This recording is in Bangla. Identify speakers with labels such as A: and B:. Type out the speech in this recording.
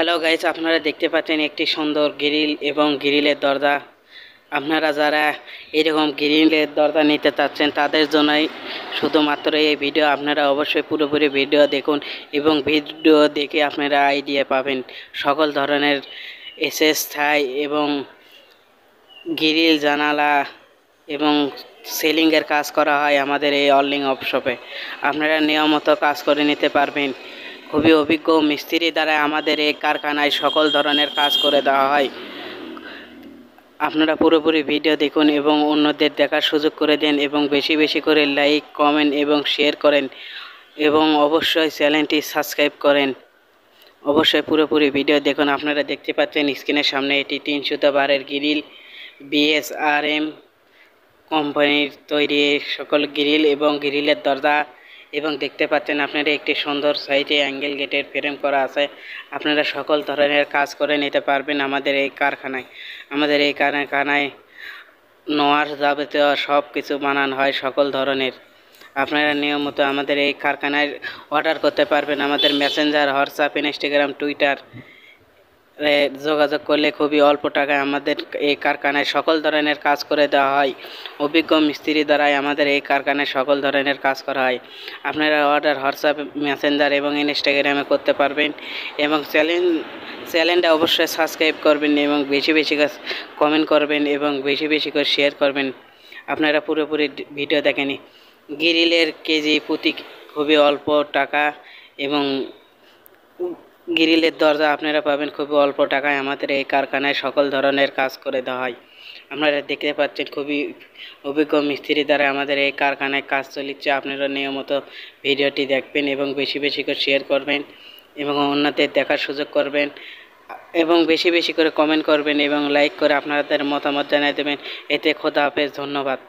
A: হ্যালো গাইস, আপনারা দেখতে পাচ্ছেন একটি সুন্দর গ্রিল এবং গ্রিলের দরজা। আপনারা যারা এরকম গ্রিলের দরজা নিতে চাচ্ছেন তাদের জন্যই শুধুমাত্র এই ভিডিও। আপনারা অবশ্যই পুরোপুরি ভিডিও দেখুন এবং ভিডিও দেখে আপনারা আইডিয়া পাবেন। সকল ধরনের এসএস থাই এবং গ্রিল, জানালা এবং সেলিংয়ের কাজ করা হয় আমাদের এই অলিং অফশপে। আপনারা নিয়মিত কাজ করে নিতে পারবেন। খুবই অভিজ্ঞ মিস্ত্রি দ্বারা আমাদের এই কারখানায় সকল ধরনের কাজ করে দেওয়া হয়। আপনারা পুরোপুরি ভিডিও দেখুন এবং অন্যদের দেখার সুযোগ করে দেন এবং বেশি বেশি করে লাইক, কমেন্ট এবং শেয়ার করেন এবং অবশ্যই চ্যানেলটি সাবস্ক্রাইব করেন। অবশ্যই পুরোপুরি ভিডিও দেখুন। আপনারা দেখতে পাচ্ছেন স্ক্রিনের সামনে এটি 3 সুতা বারের গ্রিল, বিএসআরএম কোম্পানির তৈরি সকল গ্রিল এবং গ্রিলের দরজা। এবং দেখতে পাচ্ছেন আপনারা একটি সুন্দর সাইজে অ্যাঙ্গেল গেটের ফ্রেম করা আছে। আপনারা সকল ধরনের কাজ করে নিতে পারবেন আমাদের এই কারখানায়। আমাদের এই কারখানায় নোয়ার যাবতীয় সব কিছু বানানো হয় সকল ধরনের। আপনারা নিয়মিত আমাদের এই কারখানায় অর্ডার করতে পারবেন। আমাদের মেসেঞ্জার, হোয়াটসঅ্যাপ, ইনস্টাগ্রাম, টুইটার যোগাযোগ করলে খুবই অল্প টাকায় আমাদের এই কারখানায় সকল ধরনের কাজ করে দেওয়া হয়। অভিজ্ঞ মিস্ত্রি দ্বারাই আমাদের এই কারখানায় সকল ধরনের কাজ করা হয়। আপনারা অর্ডার হোয়াটসঅ্যাপ, মেসেঞ্জার এবং ইনস্টাগ্রামে করতে পারবেন এবং চ্যানেলটা অবশ্যই সাবস্ক্রাইব করবেন এবং বেশি বেশি করে কমেন্ট করবেন এবং বেশি বেশি করে শেয়ার করবেন। আপনারা পুরোপুরি ভিডিও দেখেন। গ্রিলের কেজি প্রতি খুবই অল্প টাকা এবং গ্রিলের দরজা আপনারা পাবেন খুবই অল্প টাকায়। আমাদের এই কারখানায় সকল ধরনের কাজ করে দেওয়া হয়। আপনারা দেখতে পাচ্ছেন খুবই অভিজ্ঞ মিস্ত্রি দ্বারা আমাদের এই কারখানায় কাজ চলছে। আপনারা নিয়মিত ভিডিওটি দেখবেন এবং বেশি বেশি করে শেয়ার করবেন এবং অন্যদের দেখার সুযোগ করবেন এবং বেশি বেশি করে কমেন্ট করবেন এবং লাইক করে আপনাদের মতামত জানিয়ে দেবেন। এতে খোদা হাফেজ, ধন্যবাদ।